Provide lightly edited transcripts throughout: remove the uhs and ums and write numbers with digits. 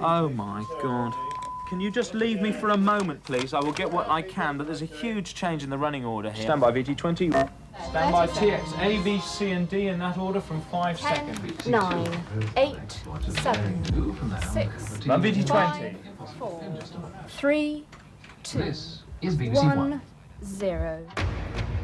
Oh, my God. Can you just leave me for a moment, please? I will get what I can, but there's a huge change in the running order here. Stand by, VT20. Stand by, TX. A, B, C, and D in that order from 5 seconds. 9, 8, 7, 6, Run VT20. 5, 4, 3, 2, This is BBC 1, 0.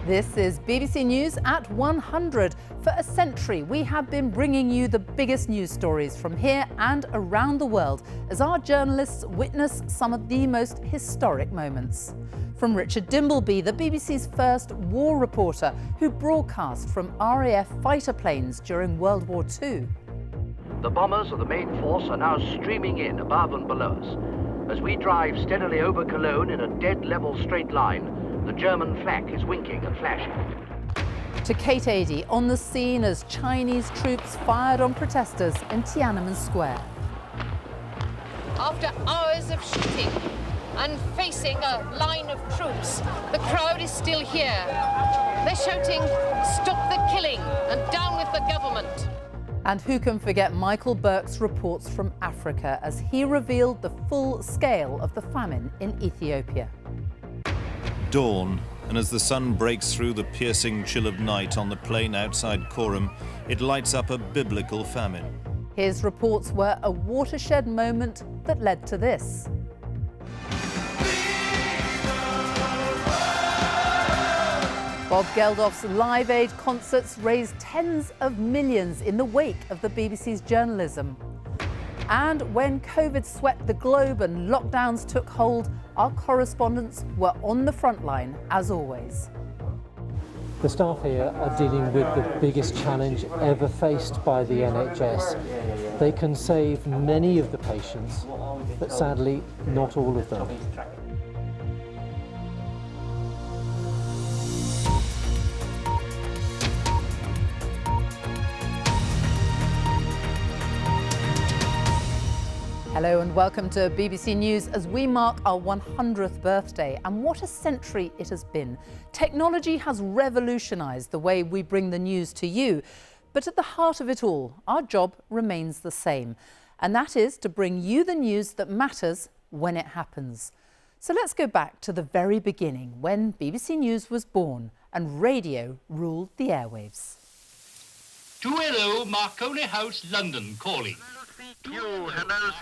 This is BBC News at 100. For a century, we have been bringing you the biggest news stories from here and around the world as our journalists witness some of the most historic moments. From Richard Dimbleby, the BBC's first war reporter who broadcast from RAF fighter planes during World War II. The bombers of the main force are now streaming in above and below us. As we drive steadily over Cologne in a dead level straight line, the German flak is winking and flashing. To Kate Adie on the scene as Chinese troops fired on protesters in Tiananmen Square. After hours of shooting and facing a line of troops, the crowd is still here. They're shouting, "Stop the killing and down with the government." And who can forget Michael Burke's reports from Africa as he revealed the full scale of the famine in Ethiopia. Dawn, and as the sun breaks through the piercing chill of night on the plain outside Coram, it lights up a biblical famine. His reports were a watershed moment that led to this. Bob Geldof's Live Aid concerts raised tens of millions in the wake of the BBC's journalism. And when COVID swept the globe and lockdowns took hold, our correspondents were on the front line, as always. The staff here are dealing with the biggest challenge ever faced by the NHS. They can save many of the patients, but sadly, not all of them. Hello and welcome to BBC News as we mark our 100th birthday. And what a century it has been. Technology has revolutionised the way we bring the news to you. But at the heart of it all, our job remains the same. And that is to bring you the news that matters when it happens. So let's go back to the very beginning when BBC News was born and radio ruled the airwaves. 280 Marconi House, London, calling. Hello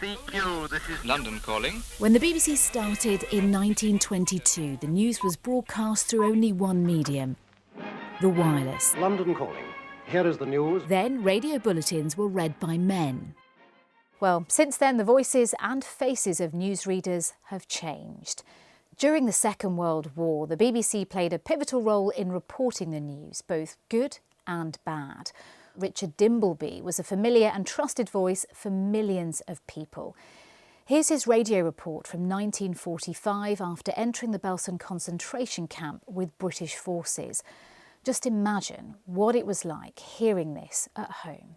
CQ, this is London calling. When the BBC started in 1922, the news was broadcast through only one medium, the wireless. London calling. Here is the news. Then radio bulletins were read by men. Well, since then, the voices and faces of newsreaders have changed. During the Second World War, the BBC played a pivotal role in reporting the news, both good and bad. Richard Dimbleby was a familiar and trusted voice for millions of people. Here's his radio report from 1945 after entering the Belsen concentration camp with British forces. Just imagine what it was like hearing this at home.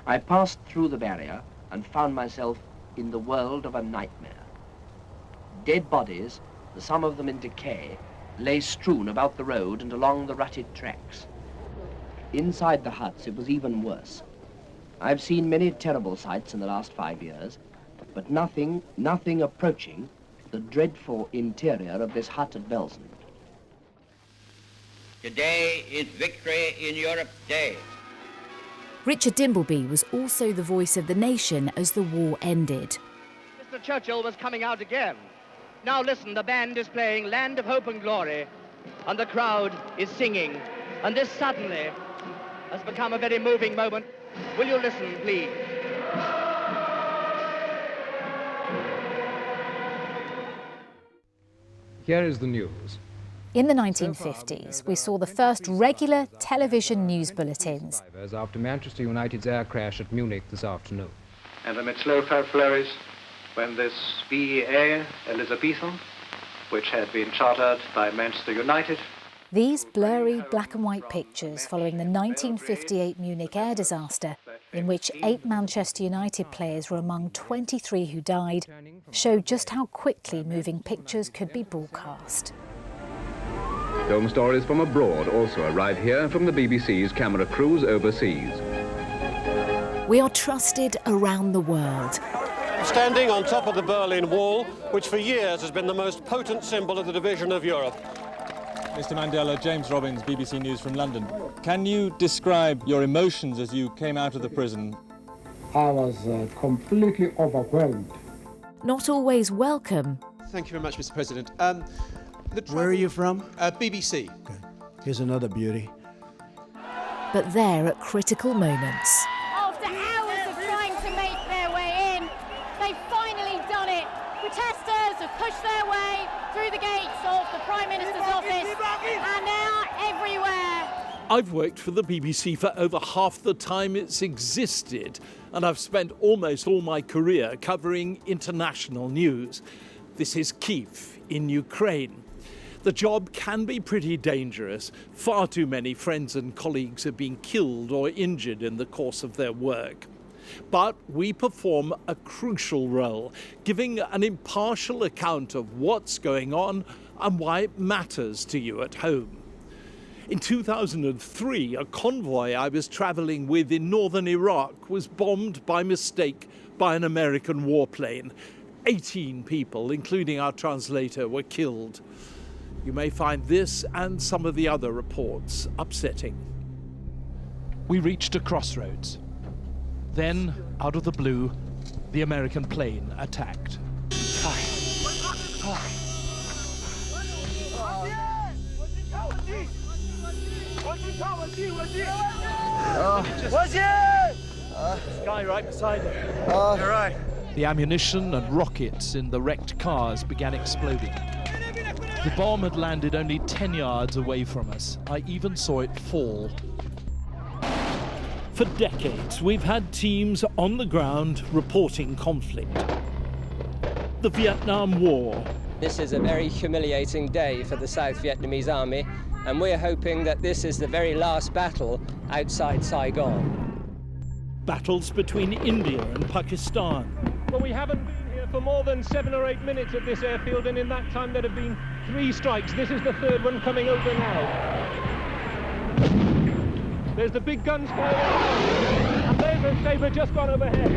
I passed through the barrier and found myself in the world of a nightmare. Dead bodies, some of them in decay, lay strewn about the road and along the rutted tracks. Inside the huts, it was even worse. I've seen many terrible sights in the last 5 years, but nothing approaching the dreadful interior of this hut at Belsen. Today is Victory in Europe Day. Richard Dimbleby was also the voice of the nation as the war ended. Mr. Churchill was coming out again. Now listen, the band is playing Land of Hope and Glory, and the crowd is singing, and this suddenly has become a very moving moment. Will you listen, please? Here is the news. In the 1950s, we saw the first regular television news bulletins. After Manchester United's air crash at Munich this afternoon. And amid slow flurries, when this BEA Elizabethan, which had been chartered by Manchester United. These blurry black and white pictures following the 1958 Munich air disaster, in which 8 Manchester United players were among 23 who died, showed just how quickly moving pictures could be broadcast. Film stories from abroad also arrive here from the BBC's camera crews overseas. We are trusted around the world. Standing on top of the Berlin Wall, which for years has been the most potent symbol of the division of Europe. Mr. Mandela, James Robbins, BBC News from London. Can you describe your emotions as you came out of the prison? I was completely overwhelmed. Not always welcome. Thank you very much, Mr. President. Where are you from? BBC. Okay. Here's another beauty. But they're at critical moments. After hours of trying to make their way in, they've finally done it. Protesters have pushed their way through the gates of the Prime Minister's office and they are everywhere. I've worked for the BBC for over half the time it's existed, and I've spent almost all my career covering international news. This is Kyiv in Ukraine. The job can be pretty dangerous. Far too many friends and colleagues have been killed or injured in the course of their work. But we perform a crucial role, giving an impartial account of what's going on and why it matters to you at home. In 2003, a convoy I was travelling with in northern Iraq was bombed by mistake by an American warplane. 18 people, including our translator, were killed. You may find this and some of the other reports upsetting. We reached a crossroads. Then, out of the blue, the American plane attacked. Guy right beside him. You're right. The ammunition and rockets in the wrecked cars began exploding. The bomb had landed only 10 yards away from us. I even saw it fall. For decades, we've had teams on the ground reporting conflict. The Vietnam War. This is a very humiliating day for the South Vietnamese army, and we're hoping that this is the very last battle outside Saigon. Battles between India and Pakistan. Well, we haven't been here for more than 7 or 8 minutes at this airfield, and in that time there have been 3 strikes. This is the 3rd one coming over now. There's the big guns going on, and there's a Sabre just gone overhead.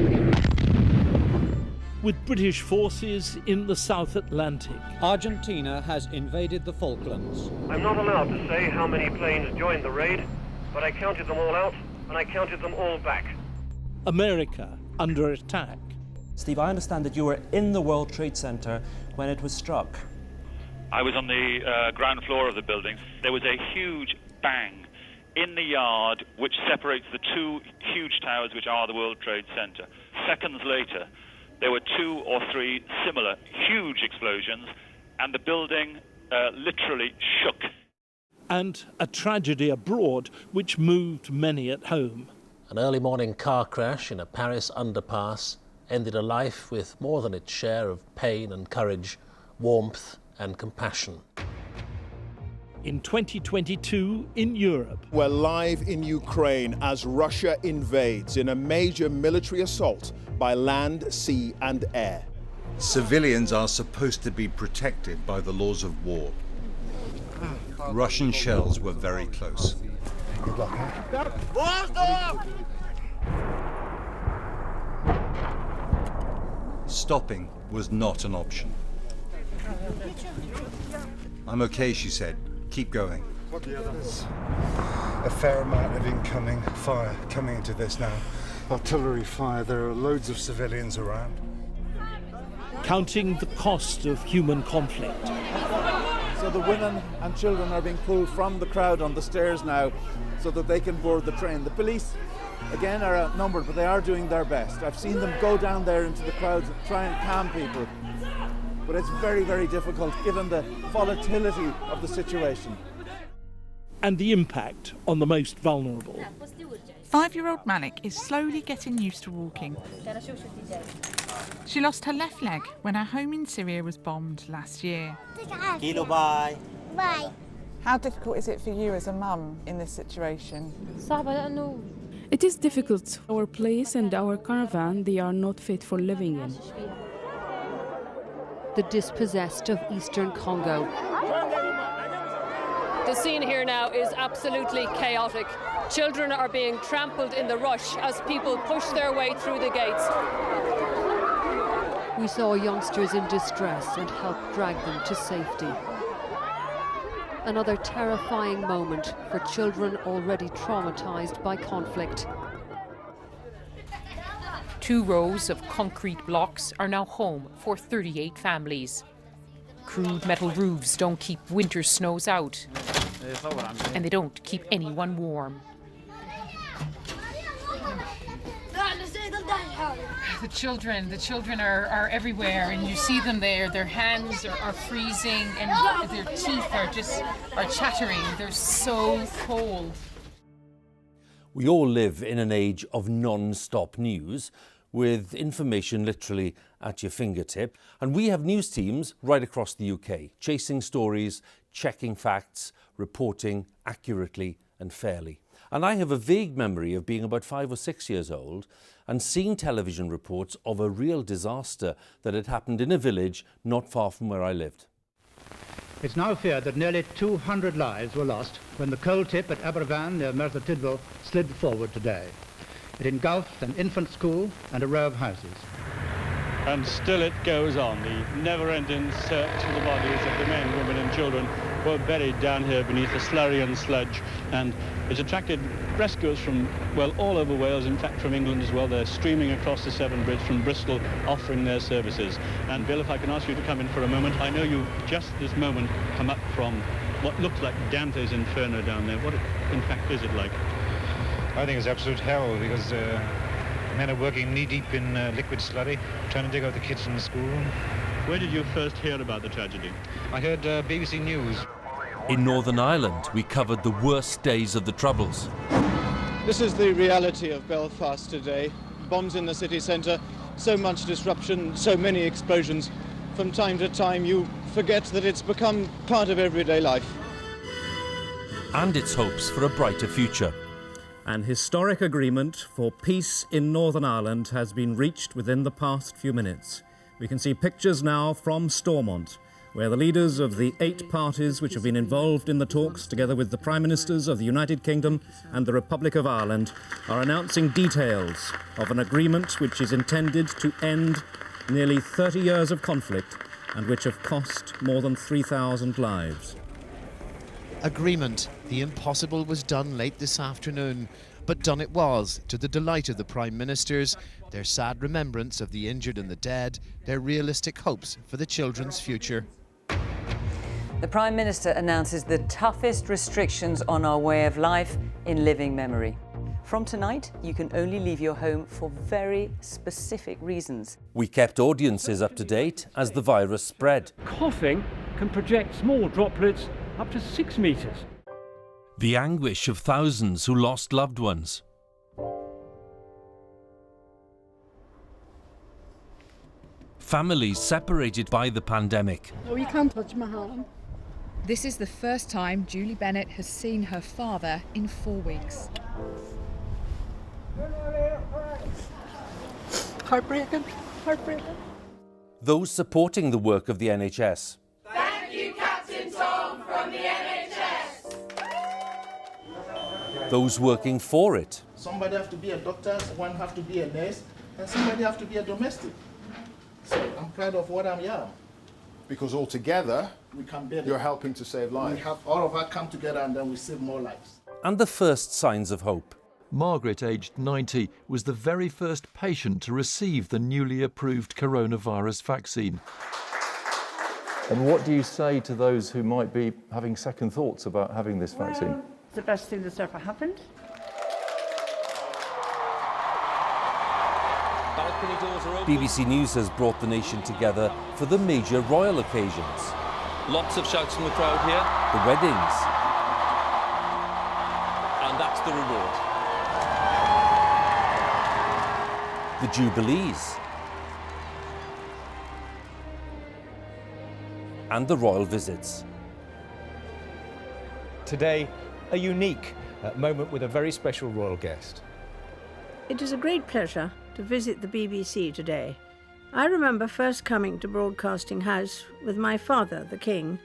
With British forces in the South Atlantic. Argentina has invaded the Falklands. I'm not allowed to say how many planes joined the raid, but I counted them all out, and I counted them all back. America under attack. Steve, I understand that you were in the World Trade Center when it was struck. I was on the ground floor of the building. There was a huge bang in the yard which separates the 2 huge towers which are the World Trade Center. Seconds later, there were 2 or 3 similar huge explosions, and the building literally shook. And a tragedy abroad which moved many at home. An early morning car crash in a Paris underpass ended a life with more than its share of pain and courage, warmth and compassion. In 2022 in Europe. We're live in Ukraine as Russia invades in a major military assault by land, sea and air. Civilians are supposed to be protected by the laws of war. Russian shells were very close. Good luck, Stopping was not an option. I'm okay, she said. Keep going. There's a fair amount of incoming fire coming into this now. Artillery fire, there are loads of civilians around. Counting the cost of human conflict. So the women and children are being pulled from the crowd on the stairs now so that they can board the train. The police, again, are outnumbered, but they are doing their best. I've seen them go down there into the crowds and try and calm people. But it's very, very difficult given the volatility of the situation. And the impact on the most vulnerable. 5-year-old Malik is slowly getting used to walking. She lost her left leg when her home in Syria was bombed last year. Bye. Bye. How difficult is it for you as a mum in this situation? It is difficult. Our place and our caravan, they are not fit for living in. The dispossessed of eastern Congo. The scene here now is absolutely chaotic. Children are being trampled in the rush as people push their way through the gates. We saw youngsters in distress and helped drag them to safety. Another terrifying moment for children already traumatized by conflict. 2 rows of concrete blocks are now home for 38 families. Crude metal roofs don't keep winter snows out, and they don't keep anyone warm. The children are everywhere, and you see them there. Their hands are freezing, and their teeth are chattering. They're so cold. We all live in an age of non-stop news, with information literally at your fingertip. And we have news teams right across the UK, chasing stories, checking facts, reporting accurately and fairly. And I have a vague memory of being about 5 or 6 years old and seeing television reports of a real disaster that had happened in a village not far from where I lived. It's now feared that nearly 200 lives were lost when the coal tip at Aberfan near Merthyr Tydfil slid forward today. It engulfed an infant school and a row of houses. And still it goes on, the never-ending search for the bodies of the men, women and children who are buried down here beneath the slurry and sludge. And it's attracted rescuers from, well, all over Wales, in fact from England as well. They're streaming across the Severn Bridge from Bristol, offering their services. And Bill, if I can ask you to come in for a moment. I know you've just this moment come up from what looks like Dante's Inferno down there. What, in fact, is it like? I think it's absolute hell, because men are working knee-deep in liquid slurry, trying to dig out the kids from the school. Where did you first hear about the tragedy? I heard BBC News. In Northern Ireland, we covered the worst days of the Troubles. This is the reality of Belfast today. Bombs in the city centre, so much disruption, so many explosions. From time to time you forget that it's become part of everyday life. And its hopes for a brighter future. An historic agreement for peace in Northern Ireland has been reached within the past few minutes. We can see pictures now from Stormont, where the leaders of the 8 parties which have been involved in the talks, together with the Prime Ministers of the United Kingdom and the Republic of Ireland, are announcing details of an agreement which is intended to end nearly 30 years of conflict and which have cost more than 3,000 lives. Agreement. The impossible was done late this afternoon, but done it was, to the delight of the Prime Ministers, their sad remembrance of the injured and the dead, their realistic hopes for the children's future. The Prime Minister announces the toughest restrictions on our way of life in living memory. From tonight, you can only leave your home for very specific reasons. We kept audiences up to date as the virus spread. Coughing can project small droplets up to 6 metres. The anguish of thousands who lost loved ones. Families separated by the pandemic. Oh, you can't touch my hand. This is the first time Julie Bennett has seen her father in 4 weeks. Heartbreaking, heartbreaking. Those supporting the work of the NHS. Thank you, Captain Tom from the NHS. Those working for it. Somebody have to be a doctor, one have to be a nurse, and somebody have to be a domestic. So I'm proud of what I am. Because all together, we can bear you're helping to save lives. We have all of us come together and then we save more lives. And the first signs of hope. Margaret, aged 90, was the very first patient to receive the newly approved coronavirus vaccine. And what do you say to those who might be having second thoughts about having this vaccine? It's the best thing that's ever happened. BBC News has brought the nation together for the major royal occasions. Lots of shouts from the crowd here. The weddings. And that's the reward. The jubilees. And the royal visits. Today, a unique moment with a very special royal guest. It is a great pleasure to visit the BBC today. I remember first coming to Broadcasting House with my father, the King,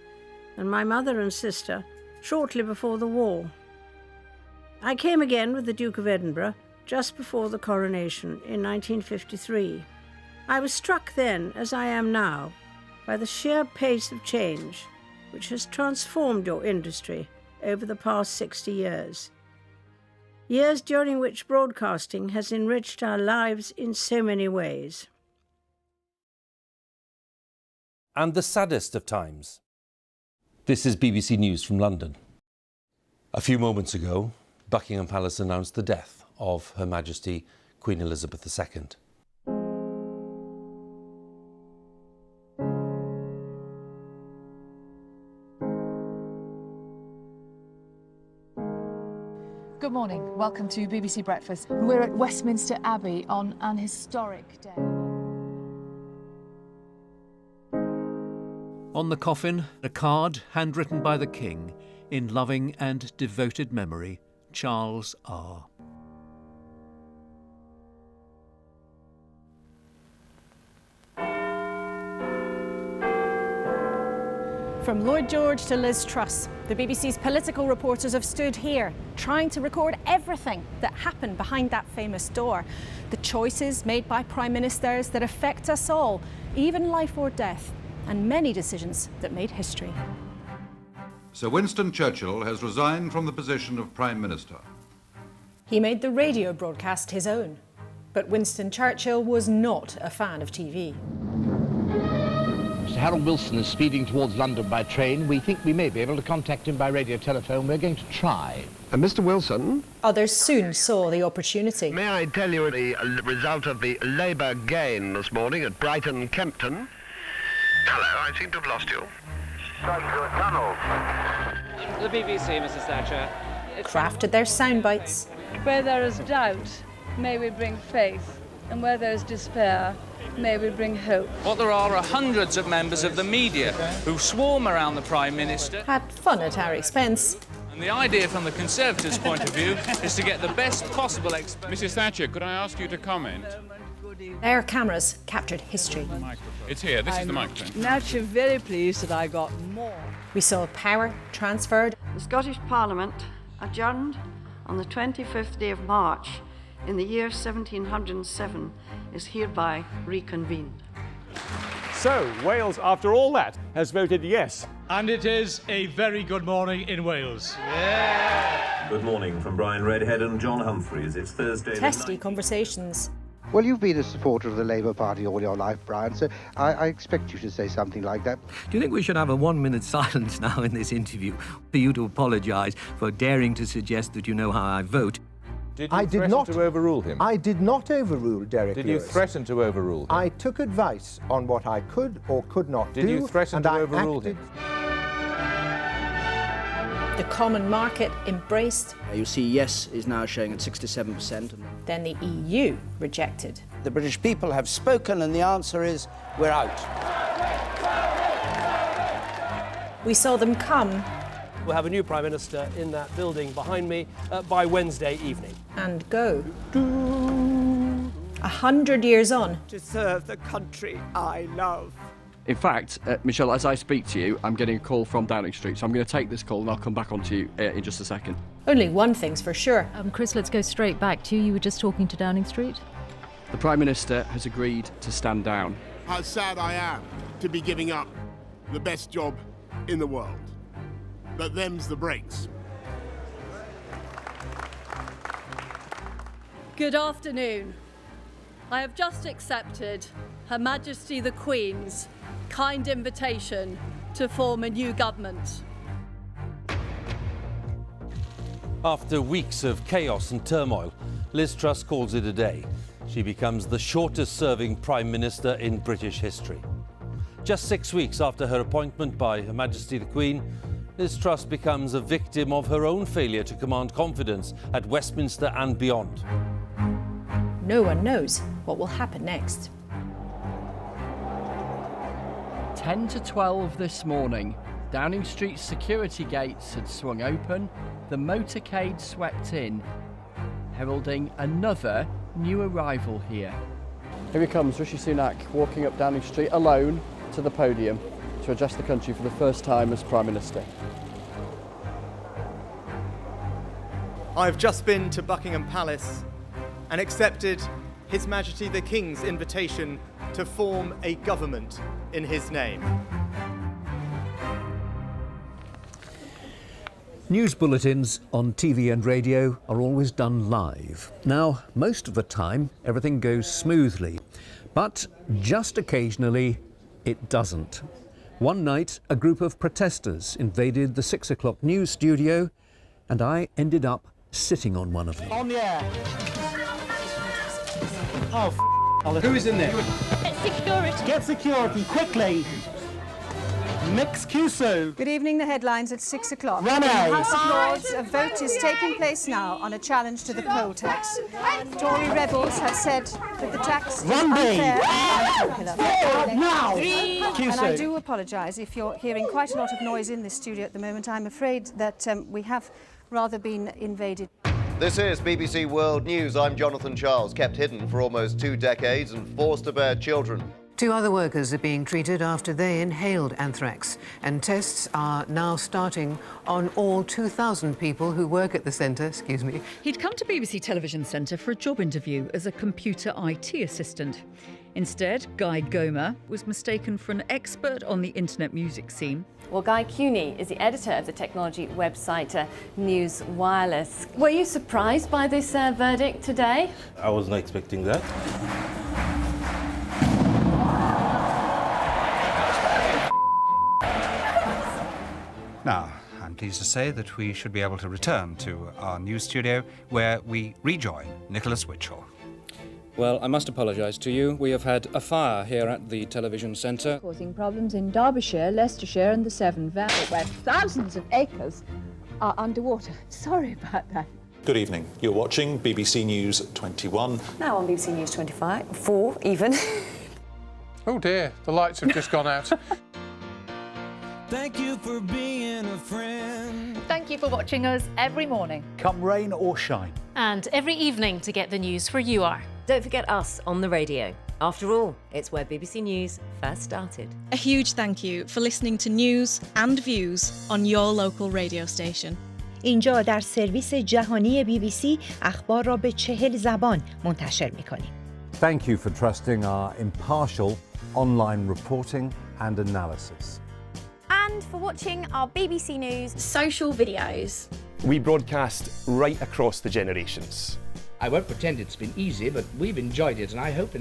and my mother and sister shortly before the war. I came again with the Duke of Edinburgh just before the coronation in 1953. I was struck then, as I am now, by the sheer pace of change which has transformed your industry over the past 60 years. Years during which broadcasting has enriched our lives in so many ways. And the saddest of times. This is BBC News from London. A few moments ago, Buckingham Palace announced the death of Her Majesty Queen Elizabeth II. Good morning. Welcome to BBC Breakfast. We're at Westminster Abbey on an historic day. On the coffin, a card handwritten by the King in loving and devoted memory, Charles R. From Lloyd George to Liz Truss, the BBC's political reporters have stood here trying to record everything that happened behind that famous door. The choices made by prime ministers that affect us all, even life or death, and many decisions that made history. Sir Winston Churchill has resigned from the position of Prime Minister. He made the radio broadcast his own, but Winston Churchill was not a fan of TV. Mr. Harold Wilson is speeding towards London by train. We think we may be able to contact him by radio telephone. We're going to try. Mr. Wilson? Others soon saw the opportunity. May I tell you the result of the Labour gain this morning at Brighton Kempton? Hello, I seem to have lost you. The BBC, Mrs. Thatcher. Crafted their sound bites. Where there is doubt, may we bring faith, and where there is despair, may we bring hope. What there are hundreds of members of the media who swarm around the Prime Minister. Had fun at our expense. And the idea from the Conservatives' point of view is to get the best possible Mrs. Thatcher, could I ask you to comment? Their cameras captured history. It's here, this is the microphone. Naturally very pleased that I got more. We saw power transferred. The Scottish Parliament adjourned on the 25th day of March in the year 1707 is hereby reconvened. So, Wales, after all that, has voted yes. And it is a very good morning in Wales. Good morning from Brian Redhead and John Humphreys. It's Thursday. Testy conversations. Well, you've been a supporter of the Labour Party all your life, Brian, so I expect you to say something like that. Do you think we should have a 1 minute silence now in this interview for you to apologise for daring to suggest that you know how I vote? Did you threaten to overrule him? I did not overrule Derek Did Lewis. you threaten to overrule him? I took advice on what I could or could not do. Did you threaten to overrule him? The common market embraced. You see, yes is now showing at 67%. Then the EU rejected. The British people have spoken, and the answer is we're out. We saw them come. We'll have a new Prime Minister in that building behind me by Wednesday evening. And go. 100 years on. To serve the country I love. In fact, Michelle, as I speak to you, I'm getting a call from Downing Street, so I'm going to take this call and I'll come back on to you in just a second. Only one thing's for sure. Chris, let's go straight back to you. You were just talking to Downing Street. The Prime Minister has agreed to stand down. How sad I am to be giving up the best job in the world. But them's the breaks. Good afternoon. I have just accepted Her Majesty the Queen's kind invitation to form a new government. After weeks of chaos and turmoil, Liz Truss calls it a day. She becomes the shortest-serving Prime Minister in British history. Just 6 weeks after her appointment by Her Majesty the Queen, Liz Truss becomes a victim of her own failure to command confidence at Westminster and beyond. No one knows what will happen next. 10 to 12 this morning, Downing Street's security gates had swung open, the motorcade swept in, heralding another new arrival here. Here he comes, Rishi Sunak, walking up Downing Street alone to the podium to address the country for the first time as Prime Minister. I've just been to Buckingham Palace and accepted His Majesty the King's invitation to form a government in his name. News bulletins on TV and radio are always done live. Now, most of the time, everything goes smoothly, but just occasionally, it doesn't. One night, a group of protesters invaded the 6 o'clock news studio, and I ended up sitting on one of them. On the air. Oh, who is in there? Get security. Get security, quickly. Mexcuso. Good evening. The headlines at 6 o'clock. Run In the out. House of Lords, a vote is taking place now on a challenge to the poll tax. Tory rebels have said that the tax is unfair and unpopular. Now. And I do apologise if you're hearing quite a lot of noise in this studio at the moment. I'm afraid that we have rather been invaded. This is BBC World News. I'm Jonathan Charles, kept hidden for almost 2 decades and forced to bear children. 2 other workers are being treated after they inhaled anthrax, and tests are now starting on all 2,000 people who work at the centre. He'd come to BBC Television Centre for a job interview as a computer IT assistant. Instead, Guy Gomer was mistaken for an expert on the internet music scene. Well, Guy Cuny is the editor of the technology website News Wireless. Were you surprised by this verdict today? I was not expecting that. Now, I'm pleased to say that we should be able to return to our news studio where we rejoin Nicholas Witchell. Well, I must apologise to you. We have had a fire here at the television centre. Causing problems in Derbyshire, Leicestershire and the Severn Valley, where thousands of acres are underwater. Sorry about that. Good evening. You're watching BBC News 21. Now on BBC News 25, 4 even. Oh dear, the lights have just gone out. Thank you for being a friend. Thank you for watching us every morning. Come rain or shine. And every evening to get the news where you are. Don't forget us on the radio. After all, it's where BBC News first started. A huge thank you for listening to news and views on your local radio station. اینجا در سرویس جهانی BBC اخبار را به 40 زبان منتشر می‌کنیم. Thank you for trusting our impartial online reporting and analysis. And for watching our BBC News social videos. We broadcast right across the generations. I won't pretend it's been easy, but we've enjoyed it, and I hope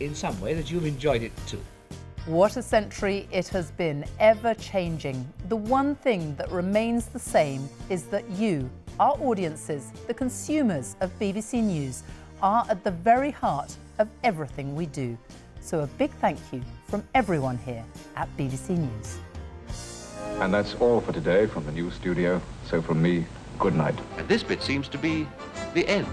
in some way that you've enjoyed it too. What a century it has been, ever changing. The one thing that remains the same is that you, our audiences, the consumers of BBC News, are at the very heart of everything we do. So a big thank you from everyone here at BBC News. And that's all for today from the news studio. So from me, good night. And this bit seems to be the end.